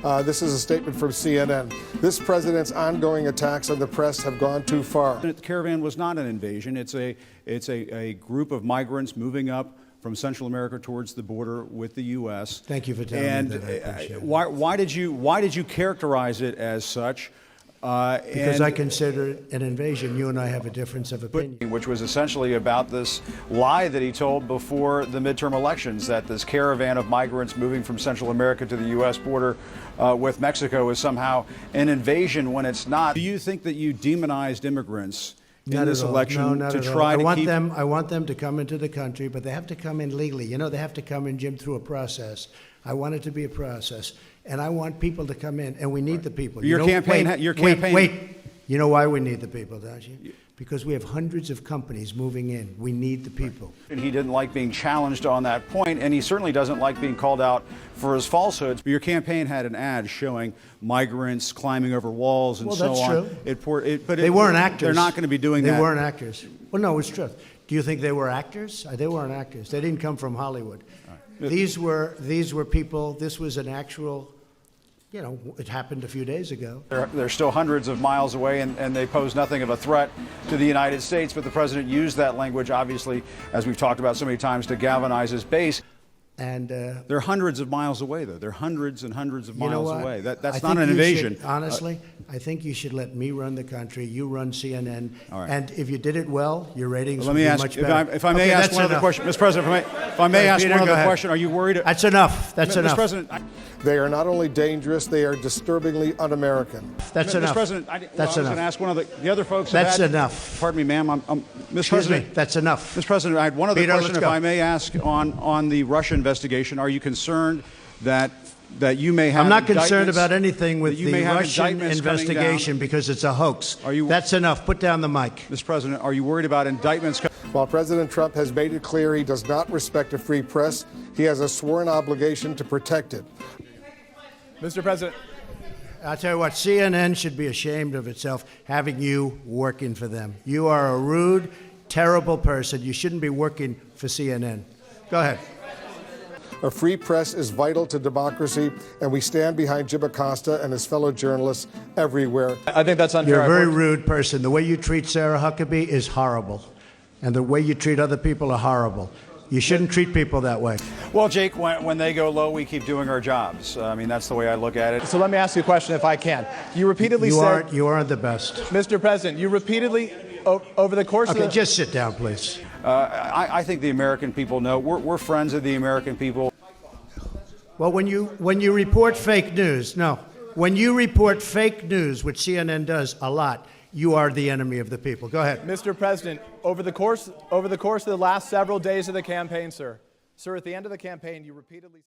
This is a statement from CNN. This president's ongoing attacks on the press have gone too far. The caravan was not an invasion. It's a group of migrants moving up from Central America towards the border with the U.S. Thank you for telling me that. I appreciate it. Why did you characterize it as such? Because I consider it an invasion. You and I have a difference of opinion. Which was essentially about this lie that he told before the midterm elections, that this caravan of migrants moving from Central America to the U.S. border with Mexico is somehow an invasion when it's not. Do you think that you demonized immigrants in this election to try to keep... I want them to come into the country, but they have to come in legally. You know, they have to come in, Jim, through a process. I want it to be a process, and I want people to come in, and we need the people. Your campaign... Wait. You know why we need the people, don't you? Because we have hundreds of companies moving in. We need the people. And he didn't like being challenged on that point, and he certainly doesn't like being called out for his falsehoods. Your campaign had an ad showing migrants climbing over walls and so on. Well, that's true. But they weren't actors. They're not going to be doing that. They weren't actors. Well, no, it's true. Do you think they were actors? They weren't actors. They didn't come from Hollywood. Right. These were people. This was an actual... You know, it happened a few days ago. They're still hundreds of miles away, and they pose nothing of a threat to the United States. But the president used that language, obviously, as we've talked about so many times, to galvanize his base. And they're hundreds of miles away, though. They're hundreds and hundreds of miles away. That's not an invasion. Honestly, I think you should let me run the country. You run CNN. All right. And if you did it well, your ratings would be much Let better. me ask, if I may ask one other question, Mr. President, if I may ask one other question, are you worried? That's enough. That's enough. Mr. President, They are not only dangerous, they are disturbingly un-American. That's enough. Mr. President, I was going to ask one of the other folks. That's enough. Pardon me, ma'am. Mr. President, that's enough. Mr. President, I had one other question, if I may ask, on the Russia investigation. Are you concerned that you may have... I'm not concerned about anything with the Russian investigation because it's a hoax. That's enough. Put down the mic. Mr. President, are you worried about indictments? While President Trump has made it clear he does not respect a free press, he has a sworn obligation to protect it. Mr. President. I'll tell you what, CNN should be ashamed of itself having you working for them. You are a rude, terrible person. You shouldn't be working for CNN. Go ahead. A free press is vital to democracy, and we stand behind Jim Acosta and his fellow journalists everywhere. I think that's unfair. You're a very rude person. The way you treat Sarah Huckabee is horrible, and the way you treat other people are horrible. You shouldn't treat people that way. Well, Jake, when they go low, we keep doing our jobs. I mean, that's the way I look at it. So let me ask you a question, if I can. You repeatedly said... You aren't the best. Mr. President, you repeatedly, over the course of the... Okay, just sit down, please. I think the American people know. We're friends of the American people. Well, when you report fake news, when you report fake news, which CNN does a lot, you are the enemy of the people. Go ahead. Mr. President, over the course of the last several days of the campaign, sir, at the end of the campaign, you repeatedly...